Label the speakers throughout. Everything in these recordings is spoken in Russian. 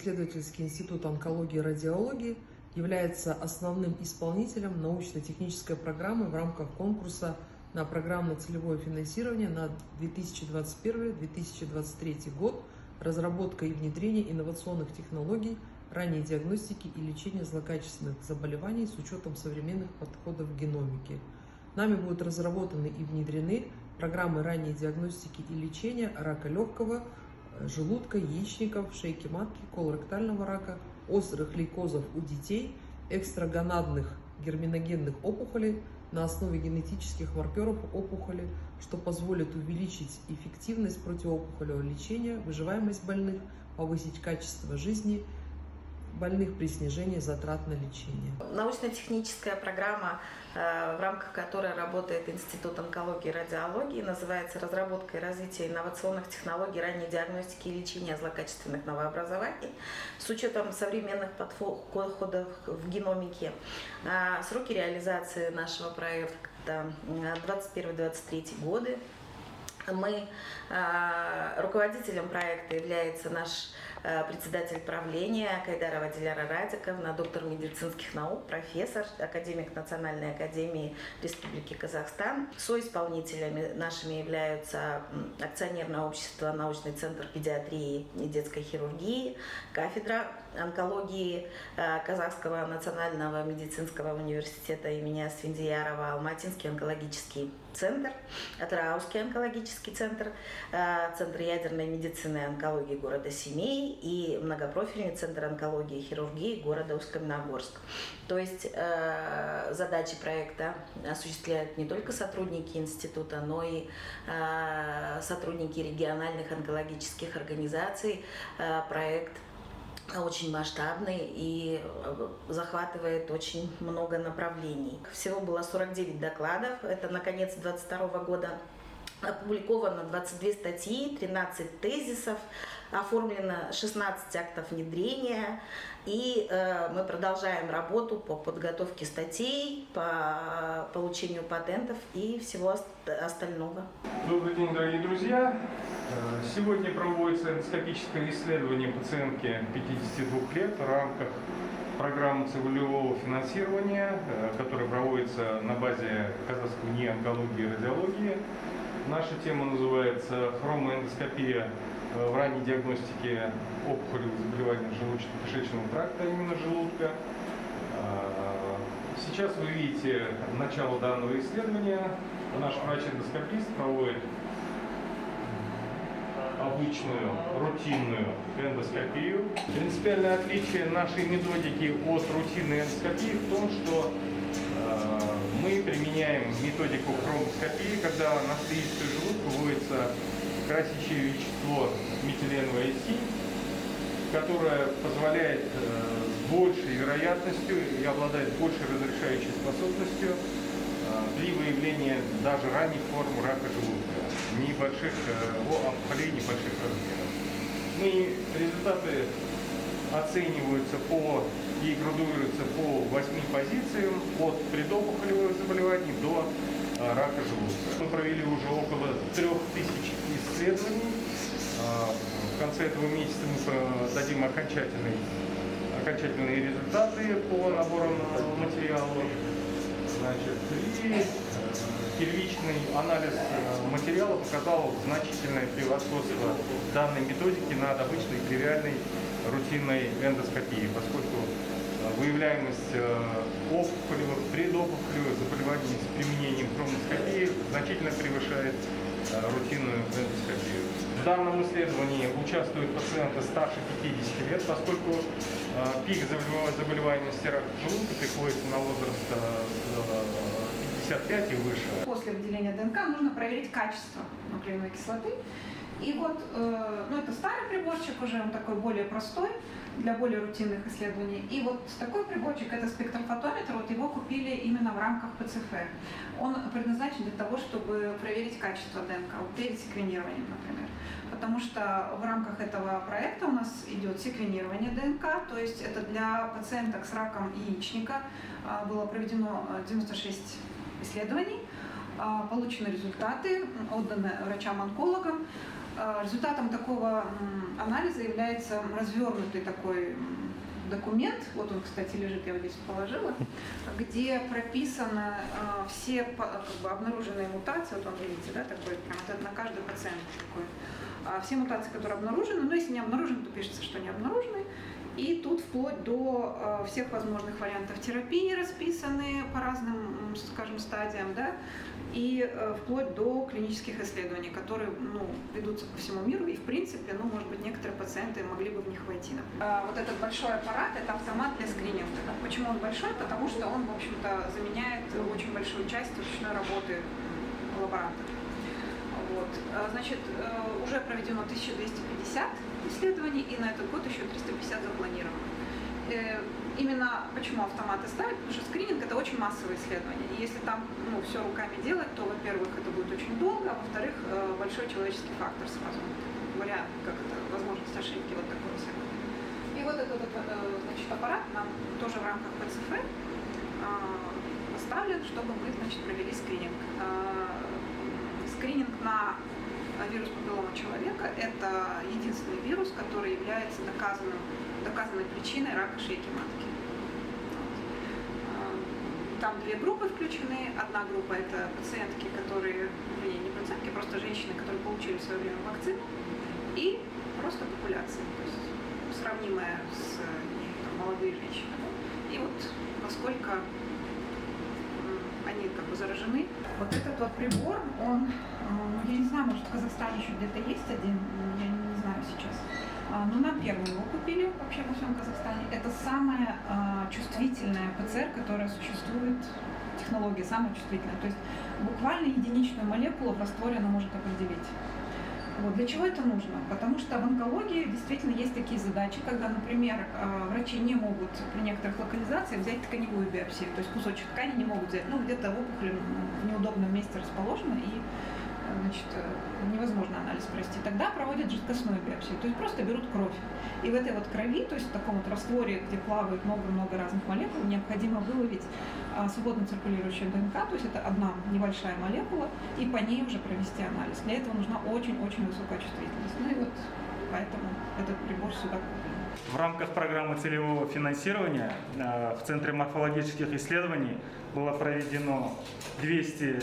Speaker 1: научно-исследовательский институт онкологии и радиологии является основным исполнителем научно-технической программы в рамках конкурса на программно-целевое финансирование на 2021-2023 год «Разработка и внедрение инновационных технологий ранней диагностики и лечения злокачественных заболеваний с учетом современных подходов в геномике». Нами будут разработаны и внедрены программы ранней диагностики и лечения рака легкого, желудка, яичников, шейки матки, колоректального рака, острых лейкозов у детей, экстрагонадных герминогенных опухолей на основе генетических маркеров опухоли, что позволит увеличить эффективность противоопухолевого лечения, выживаемость больных, повысить качество жизни больных при снижении затрат на лечение.
Speaker 2: Научно-техническая программа, в рамках которой работает Институт онкологии и радиологии, называется «Разработка и развитие инновационных технологий ранней диагностики и лечения злокачественных новообразований с учетом современных подходов в геномике». Сроки реализации нашего проекта 2021-2023 годы. Руководителем проекта является наш председатель правления Кайдарова Диляра Радиковна, доктор медицинских наук, профессор, академик Национальной академии Республики Казахстан. Соисполнителями нашими являются акционерное общество «Научный центр педиатрии и детской хирургии», кафедра онкологии Казахского национального медицинского университета имени Асфендиярова, Алматинский онкологический центр, Атырауский онкологический центр, Центр ядерной медицины и онкологии города Семей и многопрофильный центр онкологии и хирургии города Усть-Каменогорск. То есть задачи проекта осуществляют не только сотрудники института, но и сотрудники региональных онкологических организаций. Проект очень масштабный и захватывает очень много направлений. Всего было 49 докладов. Это на конец 2022 года. Опубликовано 22 статьи, 13 тезисов, оформлено 16 актов внедрения, и мы продолжаем работу по подготовке статей, по получению патентов и всего остального.
Speaker 3: Добрый день, дорогие друзья! Сегодня проводится эндоскопическое исследование пациентки 52 лет в рамках программы целевого финансирования, которая проводится на базе Казахского НИИ онкологии и радиологии. Наша тема называется «Хромоэндоскопия в ранней диагностике опухолевых заболеваний желудочно-кишечного тракта, именно желудка». Сейчас вы видите начало данного исследования. Наш врач-эндоскопист проводит обычную, рутинную эндоскопию. Принципиальное отличие нашей методики от рутинной эндоскопии в том, что мы применяем методику хромоскопии, когда на слизистую желудка вводится красящее вещество метиленовая синь, которое позволяет с большей вероятностью и обладает большей разрешающей способностью при выявлении даже ранних форм рака желудка, небольших опухолей небольших размеров. И результаты оцениваются и градуируются по 8 позициям от предопухолевых заболеваний до рака желудка. Мы провели уже около 3000 исследований. В конце этого месяца мы дадим окончательные результаты по набору материала. И первичный анализ материала показал значительное превосходство данной методики над обычной тривиальной рутинной эндоскопией, поскольку выявляемость опухолевых, предопухолевых заболеваний с применением хромоскопии значительно превышает рутинную эндоскопию. В данном исследовании участвуют пациенты старше 50 лет, поскольку пик заболеваемости рака желудка приходится на возраст 55 и выше.
Speaker 4: После выделения ДНК нужно проверить качество нуклеиновой кислоты. И вот, это старый приборчик, уже он такой более простой, для более рутинных исследований. И вот такой приборчик, это спектрофотометр, вот его купили именно в рамках ПЦФ. Он предназначен для того, чтобы проверить качество ДНК, вот перед секвенированием, например. Потому что в рамках этого проекта у нас идет секвенирование ДНК, то есть это для пациенток с раком яичника было проведено 96 исследований, получены результаты, отданы врачам-онкологам. Результатом такого анализа является развернутый такой документ, вот он, кстати, лежит, я вот здесь положила, где прописаны все как бы обнаруженные мутации, вот он, видите, да, такой, прям это на каждый пациент такой. Все мутации, которые обнаружены, но если не обнаружены, то пишется, что не обнаружены. И тут вплоть до всех возможных вариантов терапии расписаны по разным, скажем, стадиям, да, и вплоть до клинических исследований, которые ведутся по всему миру, и в принципе, может быть, некоторые пациенты могли бы в них войти. Вот этот большой аппарат – это автомат для скрининга. Почему он большой? Потому что он, в общем-то, заменяет очень большую часть ручной работы лаборанта. Вот. Значит, уже проведено 1250 исследований, и на этот год еще 350 запланировано. Именно почему автоматы ставят? Потому что скрининг – это очень массовое исследование. И если там все руками делать, то, во-первых, это будет очень долго, а во-вторых, большой человеческий фактор сразу. Вариант, возможность ошибки, вот такого всякого. И вот этот значит, аппарат нам тоже в рамках ПЦФ поставлен, чтобы мы, значит, провели скрининг. Скрининг на вирус папиллома человека – это единственный вирус, который является доказанной причиной рака шейки матки. Там две группы включены. Одна группа – это пациентки, которые, не пациентки, просто женщины, которые получили в свое время вакцину, и просто популяция, то есть сравнимая с молодые женщины. И вот насколько они как бы заражены. Вот этот вот прибор, он, я не знаю, может в Казахстане еще где-то есть один, я не знаю сейчас. Но нам первым его купили вообще во всем Казахстане. Это самая чувствительная ПЦР, которая существует, технология самая чувствительная. То есть буквально единичную молекулу в растворе она может определить. Вот. Для чего это нужно? Потому что в онкологии действительно есть такие задачи, когда, например, врачи не могут при некоторых локализациях взять тканевую биопсию, то есть кусочек ткани не могут взять, где-то опухоль в неудобном месте расположена, и значит, невозможно анализ провести. Тогда проводят жидкостную биопсию, то есть просто берут кровь. И в этой вот крови, то есть в таком вот растворе, где плавает много-много разных молекул, необходимо выловить свободно циркулирующую ДНК, то есть это одна небольшая молекула, и по ней уже провести анализ. Для этого нужна очень-очень высокая чувствительность. И вот поэтому этот прибор сюда куплен.
Speaker 5: В рамках программы целевого финансирования в Центре морфологических исследований было проведено 200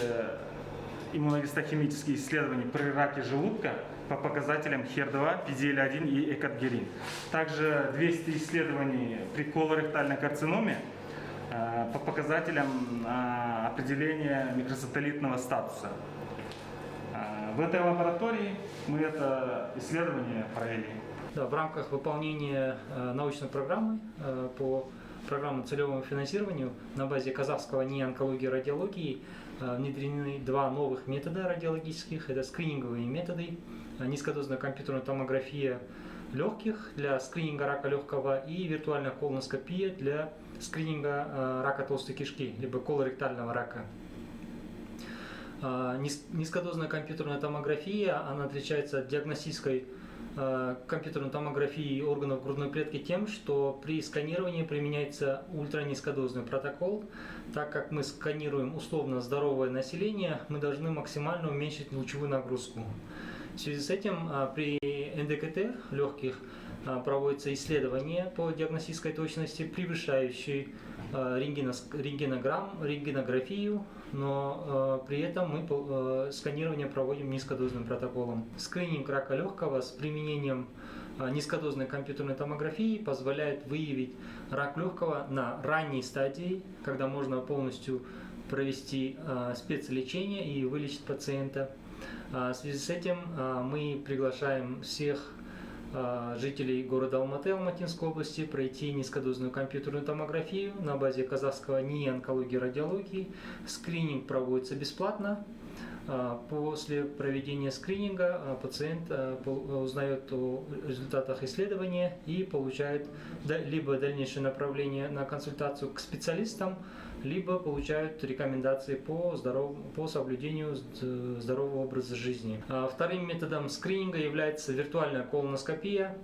Speaker 5: иммуногистохимических исследований при раке желудка по показателям HER2, PDL1 и экатгерин. Также 200 исследований при колоректальной карциноме по показателям определения микросателлитного статуса. В этой лаборатории мы это исследование провели.
Speaker 6: Да, в рамках выполнения научной программы по программе целевому финансированию на базе казахского НИИ онкологии и радиологии внедрены два новых метода радиологических. Это скрининговые методы, низкодозная компьютерная томография легких для скрининга рака легкого и виртуальная колоноскопия для скрининга рака толстой кишки, либо колоректального рака. Низкодозная компьютерная томография, она отличается от диагностической компьютерной томографии органов грудной клетки тем, что при сканировании применяется ультранизкодозный протокол. Так как мы сканируем условно здоровое население, мы должны максимально уменьшить лучевую нагрузку. В связи с этим при НДКТ легких проводится исследование по диагностической точности, превышающие рентгенографию, но при этом мы сканирование проводим низкодозным протоколом. Скрининг рака легкого с применением низкодозной компьютерной томографии позволяет выявить рак легкого на ранней стадии, когда можно полностью провести спецлечение и вылечить пациента. В связи с этим мы приглашаем всех жителей города Алматы, Алматинской области пройти низкодозную компьютерную томографию на базе казахского НИИ онкологии и радиологии. Скрининг проводится бесплатно. После проведения скрининга пациент узнает о результатах исследования и получает либо дальнейшее направление на консультацию к специалистам, либо получают рекомендации по соблюдению здорового образа жизни. Вторым методом скрининга является виртуальная колоноскопия.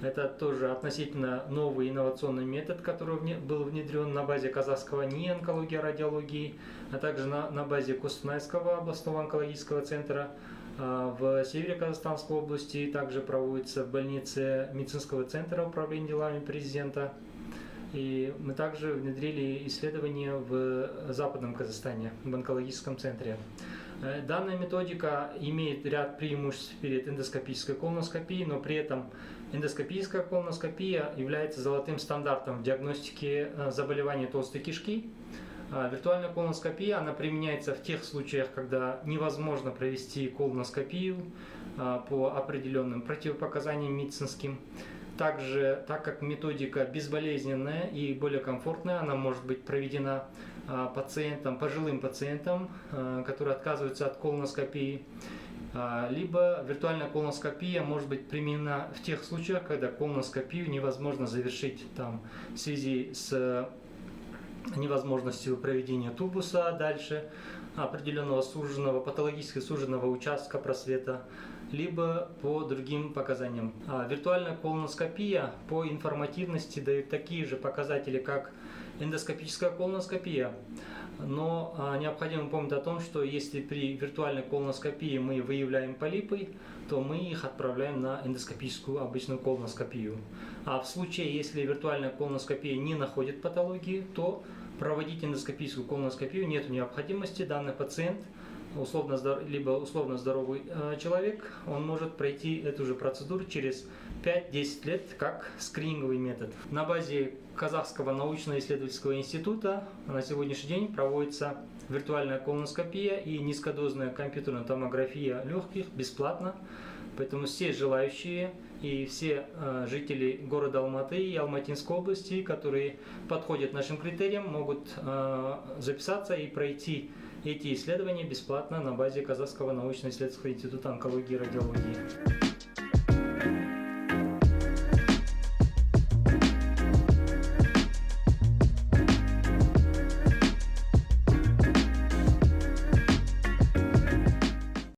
Speaker 6: Это тоже относительно новый инновационный метод, который был внедрен на базе казахского НИИ онкологии и радиологии, а также на базе Костанайского областного онкологического центра. В Северо-Казахстанской области также проводится в больнице медицинского центра управления делами президента. И мы также внедрили исследования в Западном Казахстане, в онкологическом центре. Данная методика имеет ряд преимуществ перед эндоскопической колоноскопией, но при этом эндоскопическая колоноскопия является золотым стандартом в диагностике заболеваний толстой кишки. Виртуальная колоноскопия, она применяется в тех случаях, когда невозможно провести колоноскопию по определенным противопоказаниям медицинским. Также, так как методика безболезненная и более комфортная, она может быть проведена пациентам, пожилым пациентам, которые отказываются от колоноскопии. Либо виртуальная колоноскопия может быть применена в тех случаях, когда колоноскопию невозможно завершить в связи с невозможностью проведения тубуса дальше, определенного суженного, патологически суженного участка просвета, либо по другим показаниям. Виртуальная колоноскопия по информативности дает такие же показатели, как эндоскопическая колоноскопия, но необходимо помнить о том, что если при виртуальной колоноскопии мы выявляем полипы, то мы их отправляем на эндоскопическую обычную колоноскопию. А в случае, если виртуальная колоноскопия не находит патологии, то проводить эндоскопическую колоноскопию нет необходимости. Данный пациент, либо условно здоровый человек, он может пройти эту же процедуру через 5-10 лет как скрининговый метод. На базе Казахского научно-исследовательского института на сегодняшний день проводится виртуальная колоноскопия и низкодозная компьютерная томография легких бесплатно. Поэтому все желающие и все жители города Алматы и Алматинской области, которые подходят нашим критериям, могут записаться и пройти эти исследования бесплатно на базе Казахского научно-исследовательского института онкологии и радиологии.